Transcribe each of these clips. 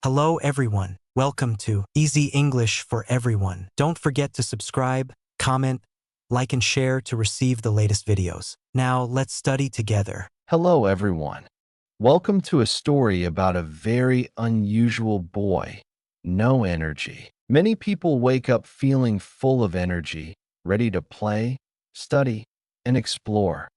Hello everyone, welcome to Easy English for Everyone. Don't forget to subscribe, comment, like and share to receive the latest videos. Now let's study together. Hello, everyone. Welcome to a story about a very unusual boy, no energy. Many people wake up feeling full of energy, ready to play, study, and explore.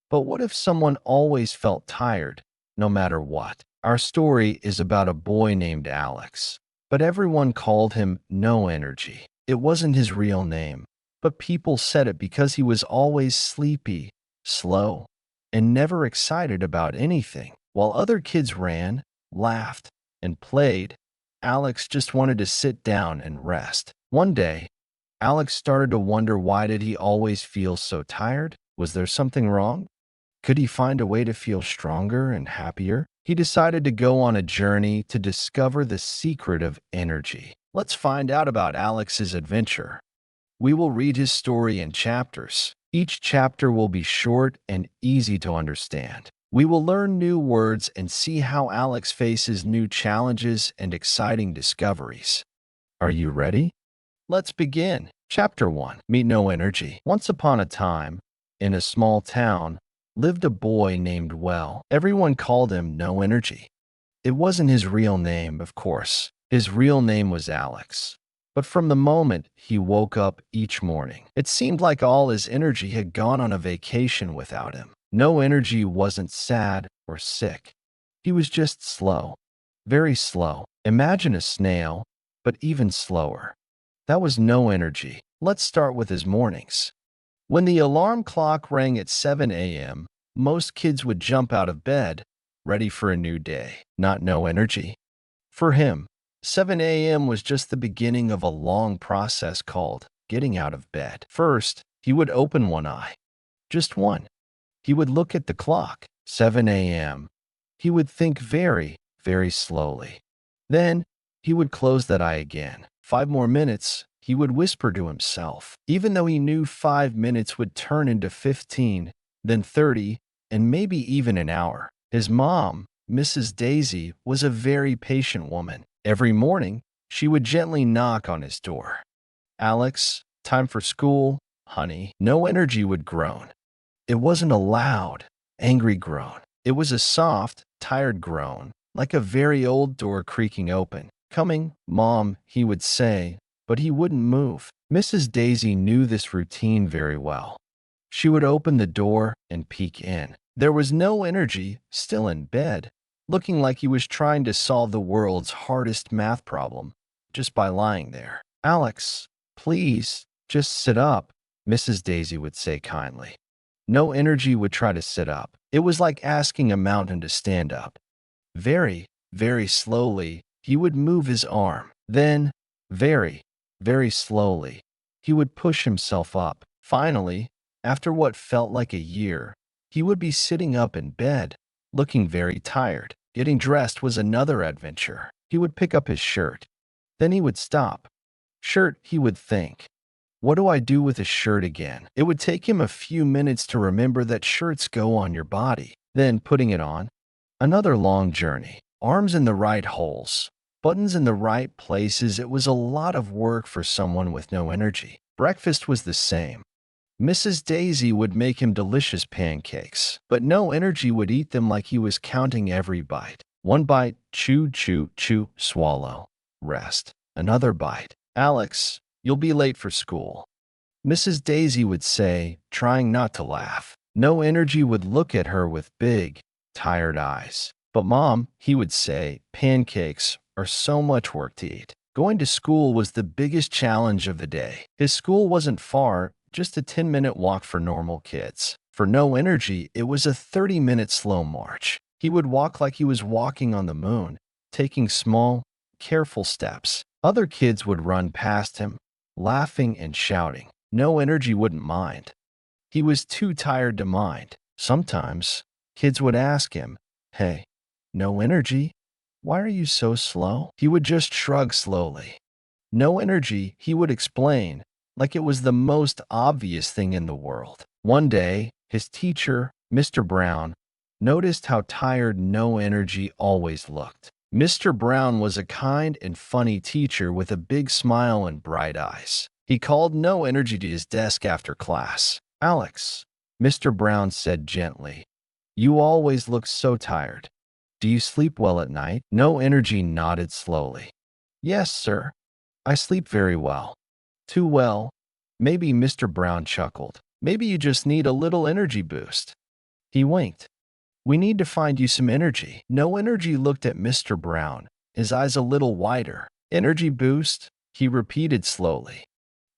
But what if someone always felt tired, no matter what? Our story is about a boy named Alex, but everyone called him No Energy. It wasn't his real name, but people said it because he was always sleepy, slow, and never excited about anything. While other kids ran, laughed, and played, Alex just wanted to sit down and rest. One day, Alex started to wonder, why did he always feel so tired? Was there something wrong? Could he find a way to feel stronger and happier? He decided to go on a journey to discover the secret of energy. Let's find out about Alex's adventure. We will read his story in chapters. Each chapter will be short and easy to understand. We will learn new words and see how Alex faces new challenges and exciting discoveries. Are you ready? Let's begin. Chapter 1. Meet No Energy. Once upon a time, in a small town, lived a boy named Well. Everyone called him No Energy. It wasn't his real name, of course. His real name was Alex. But from the moment he woke up each morning, it seemed like all his energy had gone on a vacation without him. No Energy wasn't sad or sick. He was just slow, very slow. Imagine a snail, but even slower. That was No Energy. Let's start with his mornings. When the alarm clock rang at 7 a.m., most kids would jump out of bed, ready for a new day. Not No Energy. For him, 7 a.m. was just the beginning of a long process called getting out of bed. First, he would open one eye. Just one. He would look at the clock. 7 a.m. He would think very, very slowly. Then, he would close that eye again. 5 more minutes, he would whisper to himself, even though he knew 5 minutes would turn into 15, then 30, and maybe even an hour. His mom, Mrs. Daisy, was a very patient woman. Every morning, she would gently knock on his door. Alex, time for school, honey. No Energy would groan. It wasn't a loud, angry groan. It was a soft, tired groan, like a very old door creaking open. Coming, Mom, he would say, but he wouldn't move. Mrs. Daisy knew this routine very well. She would open the door and peek in. There was No Energy, still in bed, looking like he was trying to solve the world's hardest math problem just by lying there. Alex, please, just sit up, Mrs. Daisy would say kindly. No Energy would try to sit up. It was like asking a mountain to stand up. Very, very slowly, he would move his arm. Then, very, very slowly, he would push himself up. Finally, after what felt like a year, he would be sitting up in bed, looking very tired. Getting dressed was another adventure. He would pick up his shirt. Then he would stop. Shirt, he would think. What do I do with a shirt again? It would take him a few minutes to remember that shirts go on your body. Then putting it on. Another long journey. Arms in the right holes. Buttons in the right places. It was a lot of work for someone with no energy. Breakfast was the same. Mrs. Daisy would make him delicious pancakes, but No Energy would eat them like he was counting every bite. One bite, chew, chew, chew, swallow, rest. Another bite. Alex, you'll be late for school, Mrs. Daisy would say, trying not to laugh. No Energy would look at her with big, tired eyes. But Mom, he would say, pancakes are so much work to eat. Going to school was the biggest challenge of the day. His school wasn't far, just a 10-minute walk for normal kids. For No Energy, it was a 30-minute slow march. He would walk like he was walking on the moon, taking small, careful steps. Other kids would run past him, laughing and shouting. No Energy wouldn't mind. He was too tired to mind. Sometimes, kids would ask him, "Hey, No Energy, why are you so slow?" He would just shrug slowly. No Energy, he would explain, like it was the most obvious thing in the world. One day, his teacher, Mr. Brown, noticed how tired No Energy always looked. Mr. Brown was a kind and funny teacher with a big smile and bright eyes. He called No Energy to his desk after class. "Alex," Mr. Brown said gently, "you always look so tired. Do you sleep well at night?" No Energy nodded slowly. "Yes, sir. I sleep very well." "Too well." Maybe Mr. Brown chuckled. "Maybe you just need a little energy boost." He winked. "We need to find you some energy." No Energy looked at Mr. Brown, his eyes a little wider. "Energy boost?" he repeated slowly.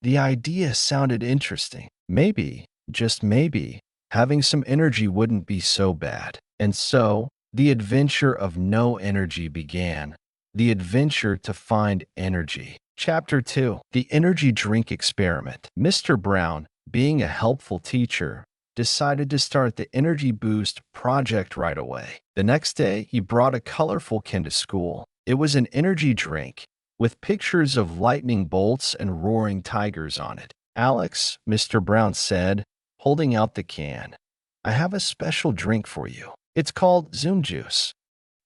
The idea sounded interesting. Maybe, just maybe, having some energy wouldn't be so bad. And so, the adventure of No Energy began. The adventure to find energy. Chapter 2. The Energy Drink Experiment. Mr. Brown, being a helpful teacher, decided to start the Energy Boost project right away. The next day, he brought a colorful can to school. It was an energy drink with pictures of lightning bolts and roaring tigers on it. "Alex," Mr. Brown said, holding out the can, "I have a special drink for you. It's called Zoom Juice.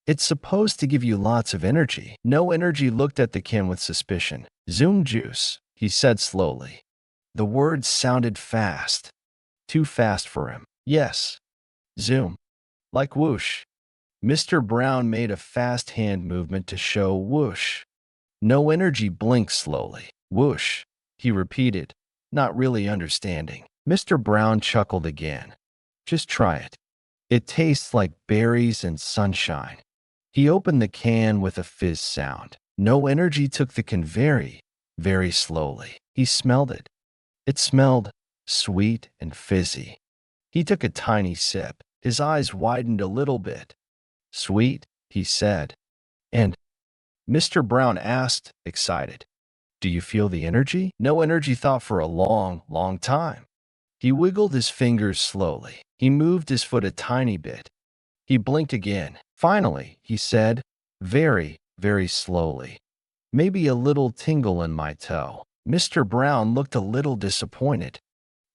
It's supposed to give you lots of energy." No Energy looked at the can with suspicion. "Zoom Juice," he said slowly. The words sounded fast. Too fast for him. "Yes. Zoom. Like whoosh." Mr. Brown made a fast hand movement to show whoosh. No Energy blinked slowly. "Whoosh," he repeated, not really understanding. Mr. Brown chuckled again. "Just try it. It tastes like berries and sunshine." He opened the can with a fizz sound. No Energy took the can very, very slowly. He smelled it. It smelled sweet and fizzy. He took a tiny sip. His eyes widened a little bit. "Sweet," he said. "And?" Mr. Brown asked, excited. "Do you feel the energy?" No Energy thought for a long, long time. He wiggled his fingers slowly. He moved his foot a tiny bit. He blinked again. Finally, he said, very, very slowly, "Maybe a little tingle in my toe." Mr. Brown looked a little disappointed.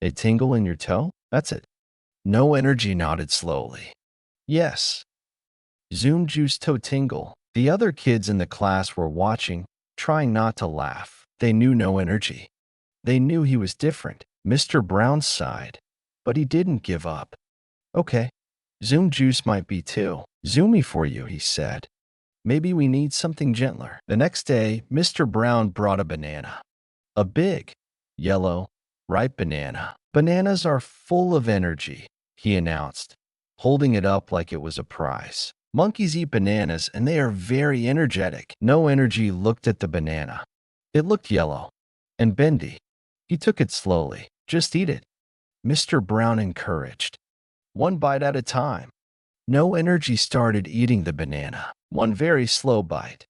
"A tingle in your toe? That's it." No Energy nodded slowly. "Yes. Zoom Juice toe tingle." The other kids in the class were watching, trying not to laugh. They knew No Energy. They knew he was different. Mr. Brown sighed, but he didn't give up. "Okay, Zoom Juice might be too zoomy for you," he said. "Maybe we need something gentler." The next day, Mr. Brown brought a banana. A big, yellow, ripe banana. "Bananas are full of energy," he announced, holding it up like it was a prize. "Monkeys eat bananas and they are very energetic." No Energy looked at the banana. It looked yellow and bendy. He took it slowly. "Just eat it," Mr. Brown encouraged. "One bite at a time." No Energy started eating the banana. One very slow bite.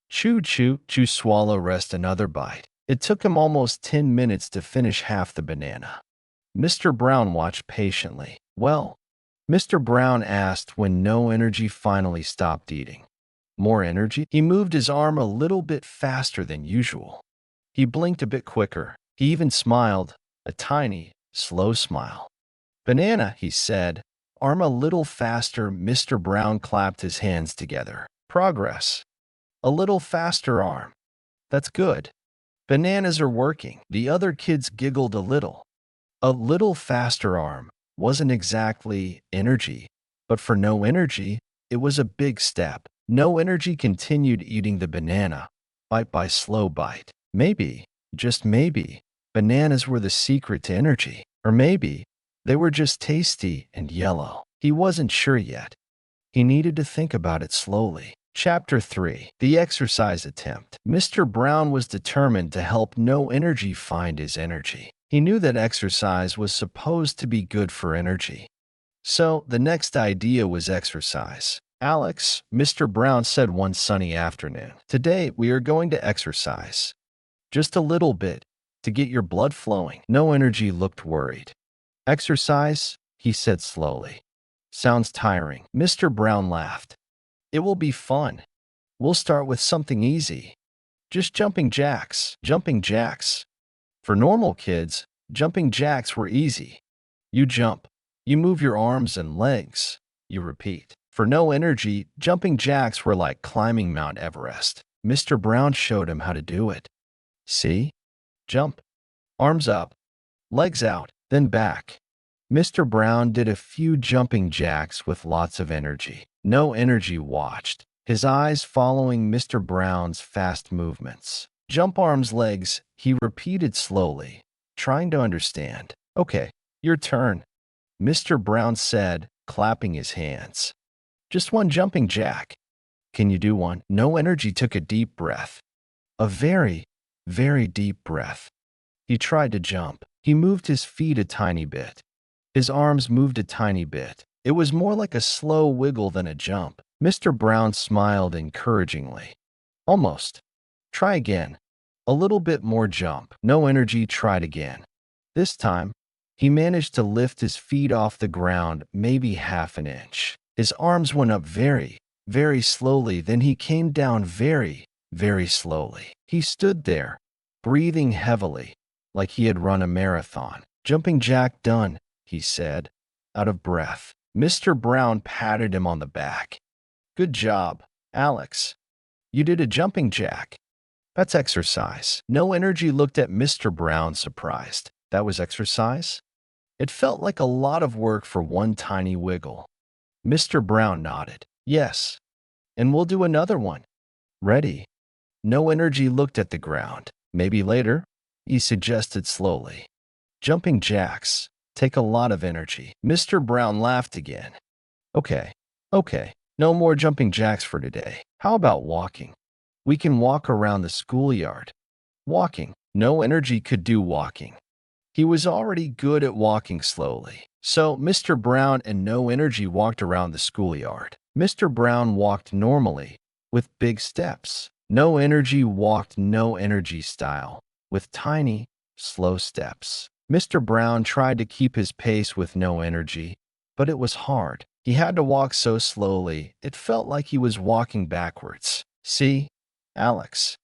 Chew, chew, chew, swallow, rest, another bite. It took him almost 10 minutes to finish half the banana. Mr. Brown watched patiently. "Well?" Mr. Brown asked when No Energy finally stopped eating. "More energy?" He moved his arm a little bit faster than usual. He blinked a bit quicker. He even smiled, a tiny, slow smile. "Banana," he said. "Arm a little faster." Mr. Brown clapped his hands together. "Progress. A little faster arm. That's good. Bananas are working." The other kids giggled a little. A little faster arm wasn't exactly energy, but for No Energy, it was a big step. No Energy continued eating the banana, bite by slow bite. Maybe, just maybe, bananas were the secret to energy. Or maybe they were just tasty and yellow. He wasn't sure yet. He needed to think about it slowly. Chapter 3. The Exercise Attempt. Mr. Brown was determined to help No Energy find his energy. He knew that exercise was supposed to be good for energy. So, the next idea was exercise. "Alex," Mr. Brown said one sunny afternoon, "today we are going to exercise. Just a little bit, to get your blood flowing." No Energy looked worried. "Exercise?" he said slowly. "Sounds tiring." Mr. Brown laughed. "It will be fun. We'll start with something easy. Just jumping jacks." Jumping jacks. For normal kids, jumping jacks were easy. You jump. You move your arms and legs. You repeat. For no energy, jumping jacks were like climbing Mount Everest. Mr. Brown showed him how to do it. See? Jump. Arms up. Legs out. Then back. Mr. Brown did a few jumping jacks with lots of energy. No energy watched, his eyes following Mr. Brown's fast movements. Jump arms, legs, he repeated slowly, trying to understand. Okay, your turn, Mr. Brown said, clapping his hands. Just one jumping jack. Can you do one? No energy took a deep breath. A very, very deep breath. He tried to jump. He moved his feet a tiny bit. His arms moved a tiny bit. It was more like a slow wiggle than a jump. Mr. Brown smiled encouragingly. Almost. Try again. A little bit more jump. No energy, tried again. This time, he managed to lift his feet off the ground maybe half an inch. His arms went up very, very slowly, then he came down very, very slowly. He stood there, breathing heavily, like he had run a marathon. Jumping jack done, he said, out of breath. Mr. Brown patted him on the back. Good job, Alex. You did a jumping jack. That's exercise. No energy looked at Mr. Brown surprised. That was exercise? It felt like a lot of work for one tiny wiggle. Mr. Brown nodded. Yes. And we'll do another one. Ready? No energy looked at the ground. Maybe later, he suggested slowly. Jumping jacks take a lot of energy. Mr. Brown laughed again. Okay. No more jumping jacks for today. How about walking? We can walk around the schoolyard. Walking. No energy could do walking. He was already good at walking slowly. So Mr. Brown and no energy walked around the schoolyard. Mr. Brown walked normally, with big steps. No energy walked no energy style, with tiny, slow steps. Mr. Brown tried to keep his pace with no energy, but it was hard. He had to walk so slowly, it felt like he was walking backwards. See, Alex,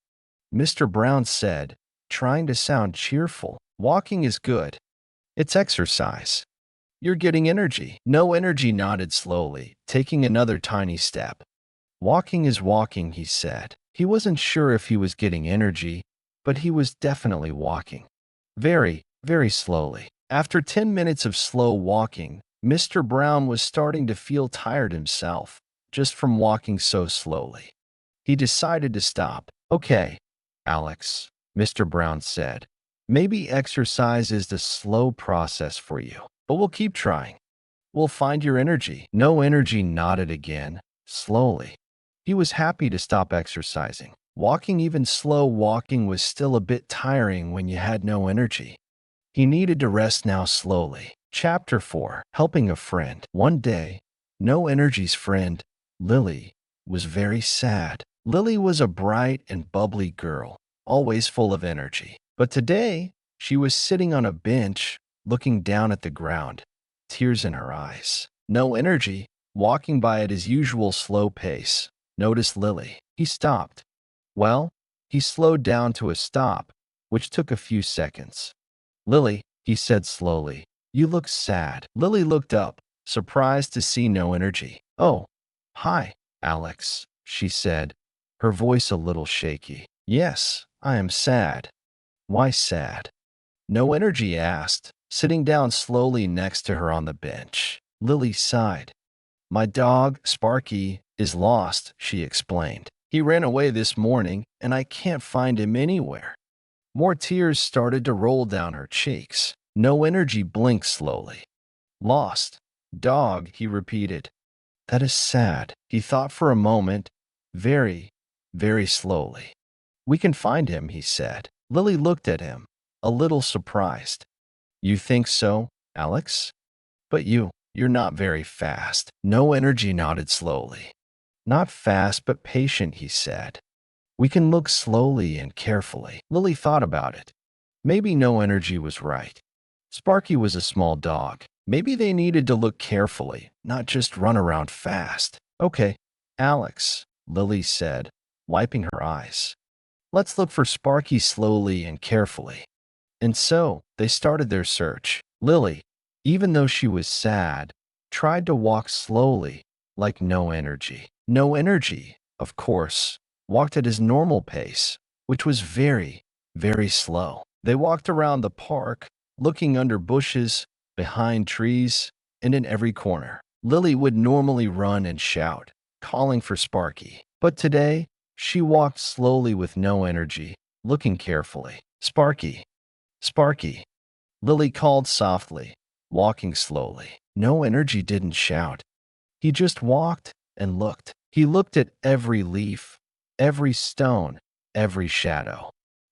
Mr. Brown said, trying to sound cheerful. Walking is good. It's exercise. You're getting energy. No energy nodded slowly, taking another tiny step. Walking is walking, he said. He wasn't sure if he was getting energy, but he was definitely walking. Very, very slowly. After 10 minutes of slow walking, Mr. Brown was starting to feel tired himself, just from walking so slowly. He decided to stop. Okay, Alex, Mr. Brown said. Maybe exercise is the slow process for you, but we'll keep trying. We'll find your energy. No energy nodded again, slowly. He was happy to stop exercising. Walking, even slow walking, was still a bit tiring when you had no energy. He needed to rest now slowly. Chapter 4. Helping a friend. One day, no energy's friend, Lily, was very sad. Lily was a bright and bubbly girl, always full of energy. But today, she was sitting on a bench, looking down at the ground, tears in her eyes. No energy, walking by at his usual slow pace, noticed Lily. He stopped. Well, he slowed down to a stop, which took a few seconds. Lily, he said slowly, you look sad. Lily looked up, surprised to see no energy. Oh, hi, Alex, she said, her voice a little shaky. Yes, I am sad. Why sad? No energy asked, sitting down slowly next to her on the bench. Lily sighed. My dog, Sparky, is lost, she explained. He ran away this morning, and I can't find him anywhere. More tears started to roll down her cheeks. No energy blinked slowly. Lost. Dog, he repeated. That is sad. He thought for a moment, very, very slowly. We can find him, he said. Lily looked at him, a little surprised. You think so, Alex? But you're not very fast. No energy nodded slowly. Not fast, but patient, he said. We can look slowly and carefully. Lily thought about it. Maybe no energy was right. Sparky was a small dog. Maybe they needed to look carefully, not just run around fast. Okay, Alex, Lily said, wiping her eyes. Let's look for Sparky slowly and carefully. And so, they started their search. Lily, even though she was sad, tried to walk slowly, like no energy. No energy, of course, walked at his normal pace, which was very, very slow. They walked around the park, looking under bushes, behind trees, and in every corner. Lily would normally run and shout, calling for Sparky. But today, she walked slowly with no energy, looking carefully. Sparky, Sparky, Lily called softly, walking slowly. No energy didn't shout. He just walked and looked. He looked at every leaf, every stone, every shadow.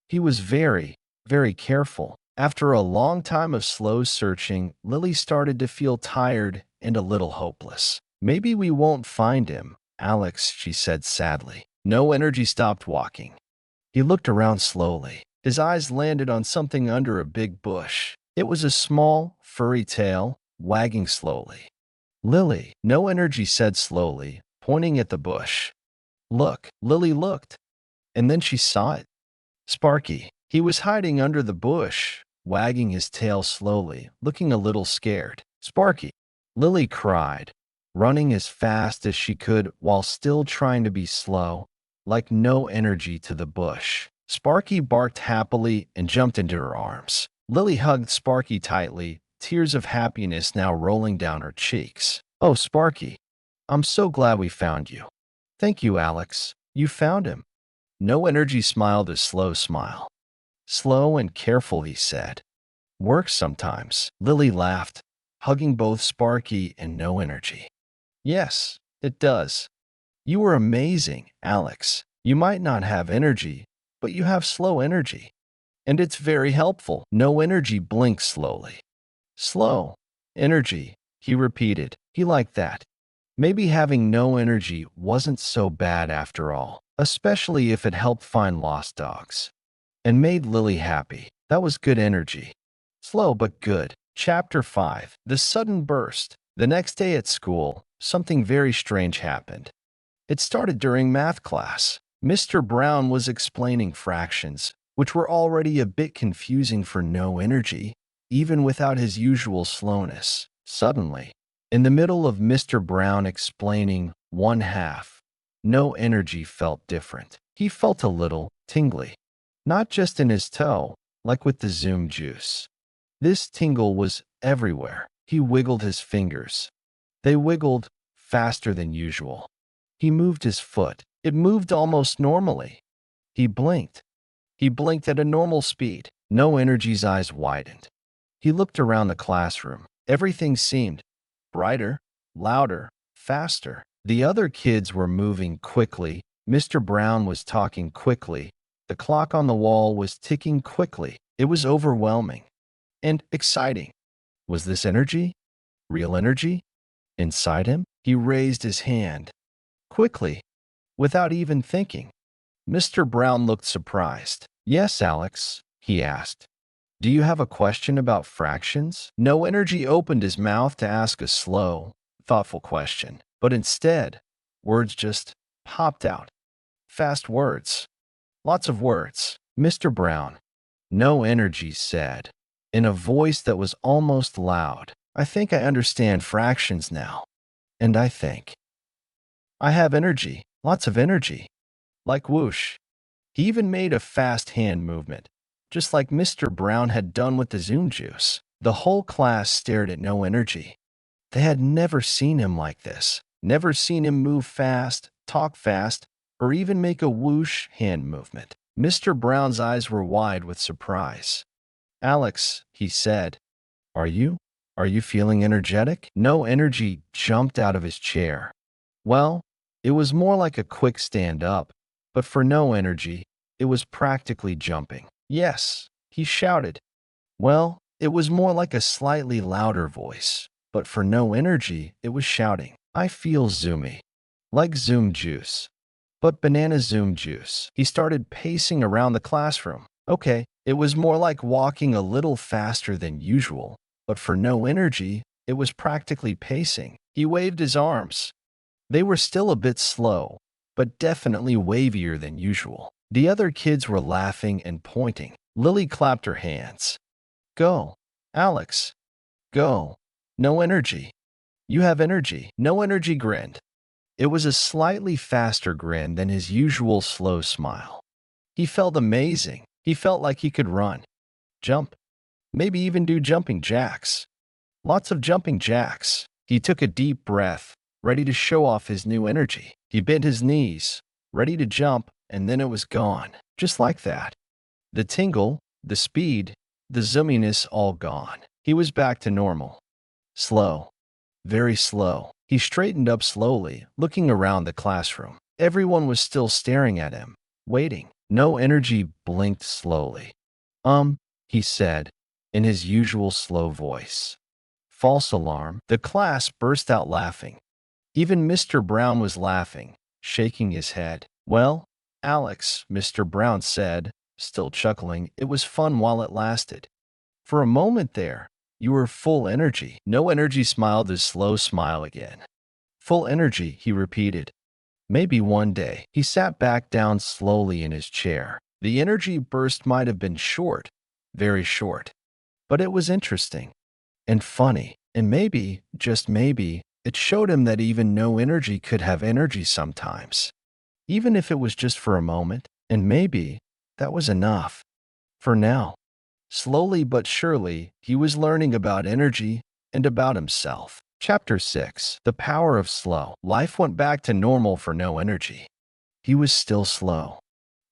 He was very, very careful. After a long time of slow searching, Lily started to feel tired and a little hopeless. Maybe we won't find him, Alex, she said sadly. No energy stopped walking. He looked around slowly. His eyes landed on something under a big bush. It was a small, furry tail, wagging slowly. Lily, no energy said slowly, pointing at the bush. Look, Lily looked, and then she saw it. Sparky. He was hiding under the bush, wagging his tail slowly, looking a little scared. Sparky. Lily cried, running as fast as she could while still trying to be slow, like no energy to the bush. Sparky barked happily and jumped into her arms. Lily hugged Sparky tightly, tears of happiness now rolling down her cheeks. Oh, Sparky, I'm so glad we found you. Thank you, Alex. You found him. No energy smiled a slow smile. Slow and careful, he said. Works sometimes. Lily laughed, hugging both Sparky and no energy. Yes, it does. You were amazing, Alex. You might not have energy, but you have slow energy. And it's very helpful. No energy blinked slowly. Slow energy, he repeated. He liked that. Maybe having no energy wasn't so bad after all, especially if it helped find lost dogs. And made Lily happy. That was good energy. Slow but good. Chapter 5. The Sudden Burst. The next day at school, something very strange happened. It started during math class. Mr. Brown was explaining fractions, which were already a bit confusing for no energy, even without his usual slowness. Suddenly, in the middle of Mr. Brown explaining 1/2, no energy felt different. He felt a little tingly. Not just in his toe, like with the Zoom juice. This tingle was everywhere. He wiggled his fingers. They wiggled faster than usual. He moved his foot. It moved almost normally. He blinked. He blinked at a normal speed. No energy's eyes widened. He looked around the classroom. Everything seemed brighter, louder, faster. The other kids were moving quickly. Mr. Brown was talking quickly. The clock on the wall was ticking quickly. It was overwhelming and exciting. Was this energy? Real energy? Inside him? He raised his hand. Quickly, without even thinking. Mr. Brown looked surprised. Yes, Alex, he asked. Do you have a question about fractions? No energy opened his mouth to ask a slow, thoughtful question, but instead, words just popped out. Fast words. Lots of words. Mr. Brown, no energy, said, in a voice that was almost loud. I think I understand fractions now. And I think I have energy, lots of energy. Like whoosh. He even made a fast hand movement, just like Mr. Brown had done with the Zoom juice. The whole class stared at no energy. They had never seen him like this, never seen him move fast, talk fast, or even make a whoosh hand movement. Mr. Brown's eyes were wide with surprise. Alex, he said, Are you feeling energetic? No energy jumped out of his chair. Well, it was more like a quick stand up, but for no energy, it was practically jumping. Yes, he shouted. Well, it was more like a slightly louder voice, but for no energy, it was shouting. I feel zoomy, like Zoom juice, but banana Zoom juice. He started pacing around the classroom. Okay, it was more like walking a little faster than usual, but for no energy, it was practically pacing. He waved his arms. They were still a bit slow, but definitely wavier than usual. The other kids were laughing and pointing. Lily clapped her hands. Go, Alex. Go. No energy. You have energy. No energy grinned. It was a slightly faster grin than his usual slow smile. He felt amazing. He felt like he could run, jump, maybe even do jumping jacks. Lots of jumping jacks. He took a deep breath, ready to show off his new energy. He bent his knees, ready to jump, and then it was gone, just like that. The tingle, the speed, the zoominess all gone. He was back to normal. Slow, very slow. He straightened up slowly, looking around the classroom. Everyone was still staring at him, waiting. No energy blinked slowly. He said, in his usual slow voice. False alarm. The class burst out laughing. Even Mr. Brown was laughing, shaking his head. Well, Alex, Mr. Brown said, still chuckling, it was fun while it lasted. For a moment there, you were full energy. No energy smiled his slow smile again. Full energy, he repeated. Maybe one day. He sat back down slowly in his chair. The energy burst might have been short, very short. But it was interesting and funny. And maybe, just maybe, it showed him that even no energy could have energy sometimes. Even if it was just for a moment. And maybe that was enough. For now. Slowly but surely, he was learning about energy and about himself. Chapter 6. The Power of Slow. Life went back to normal for no energy. He was still slow.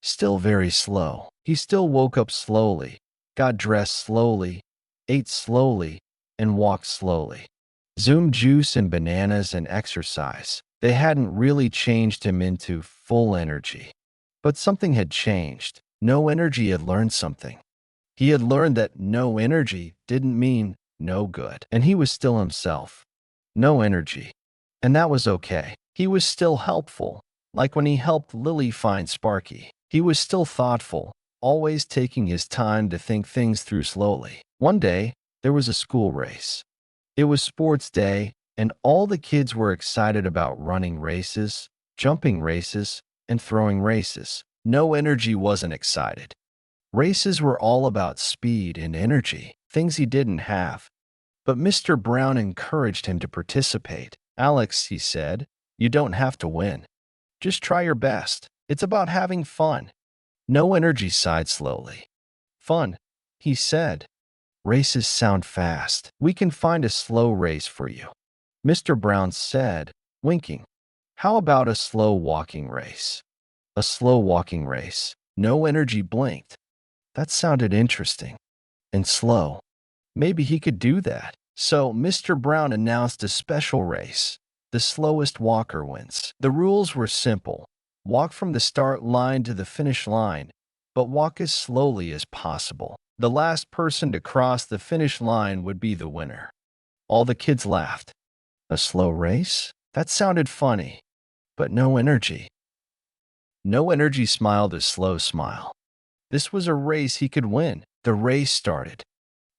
Still very slow. He still woke up slowly, got dressed slowly, ate slowly, and walked slowly. Zoom juice and bananas and exercise. They hadn't really changed him into full energy. But something had changed. No energy had learned something. He had learned that no energy didn't mean no good. And he was still himself. No energy. And that was okay. He was still helpful, like when he helped Lily find Sparky. He was still thoughtful, always taking his time to think things through slowly. One day, there was a school race. It was sports day, and all the kids were excited about running races, jumping races, and throwing races. No energy wasn't excited. Races were all about speed and energy, things he didn't have. But Mr. Brown encouraged him to participate. Alex, he said, you don't have to win. Just try your best. It's about having fun. No energy sighed slowly. Fun, he said. Races sound fast. We can find a slow race for you. Mr. Brown said, winking. How about a slow walking race? A slow walking race. No energy blinked. That sounded interesting. And slow. Maybe he could do that. So Mr. Brown announced a special race. The slowest walker wins. The rules were simple. Walk from the start line to the finish line, but walk as slowly as possible. The last person to cross the finish line would be the winner. All the kids laughed. A slow race? That sounded funny. But no energy. No energy smiled a slow smile. This was a race he could win. The race started.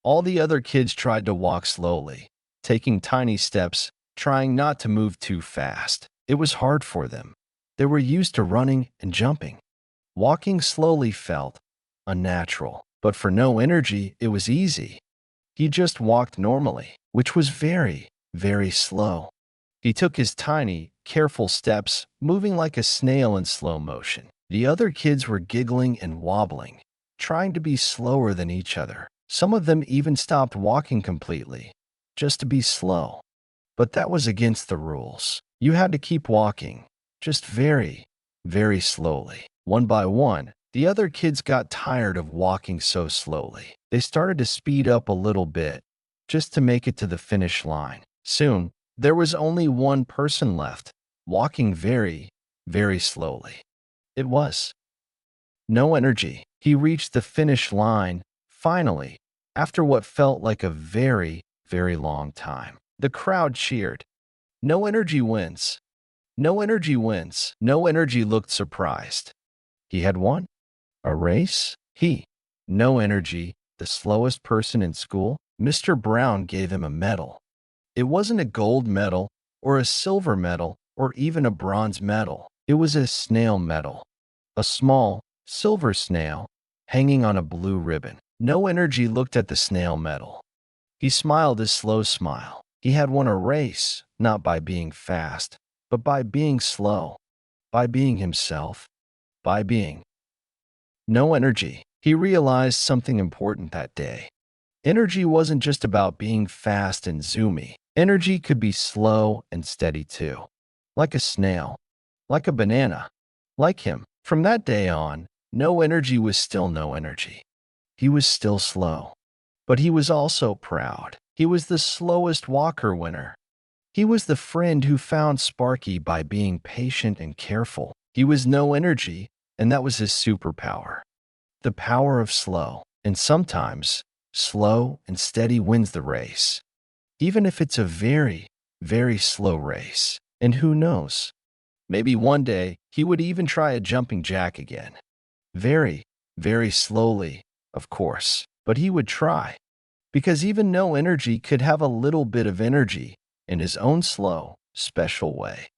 All the other kids tried to walk slowly, taking tiny steps, trying not to move too fast. It was hard for them. They were used to running and jumping. Walking slowly felt unnatural, but for no energy, it was easy. He just walked normally, which was very, very slow. He took his tiny, careful steps, moving like a snail in slow motion. The other kids were giggling and wobbling, trying to be slower than each other. Some of them even stopped walking completely, just to be slow. But that was against the rules. You had to keep walking, just very, very slowly. One by one, the other kids got tired of walking so slowly. They started to speed up a little bit, just to make it to the finish line. Soon, there was only one person left, walking very, very slowly. It was no energy. He reached the finish line, finally, after what felt like a very, very long time. The crowd cheered. No energy wins. No energy wins. No energy looked surprised. He had won a race. No energy, the slowest person in school. Mr. Brown gave him a medal. It wasn't a gold medal or a silver medal or even a bronze medal. It was a snail medal, a small silver snail hanging on a blue ribbon. No energy looked at the snail medal. He smiled a slow smile. He had won a race, not by being fast, but by being slow, by being himself, by being no energy. He realized something important that day. Energy wasn't just about being fast and zoomy. Energy could be slow and steady too. Like a snail, like a banana, like him. From that day on, no energy was still no energy. He was still slow. But he was also proud. He was the slowest walker winner. He was the friend who found Sparky by being patient and careful. He was no energy, and that was his superpower. The power of slow. And sometimes, slow and steady wins the race, even if it's a very, very slow race. And who knows? Maybe one day he would even try a jumping jack again. Very, very slowly, of course, but he would try. Because even no energy could have a little bit of energy in his own slow, special way.